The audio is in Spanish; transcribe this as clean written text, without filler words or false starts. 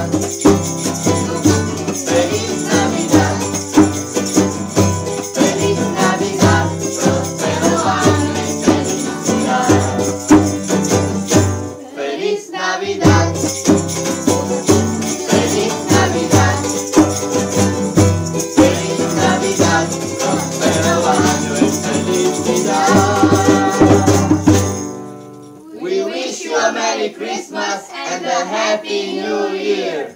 Navidad. Feliz Navidad. Feliz Navidad. Próspero año y felicidad. Feliz Navidad. Feliz Navidad. Feliz Navidad. Próspero año y felicidad. We wish you a Merry Christmas and a Happy New Year.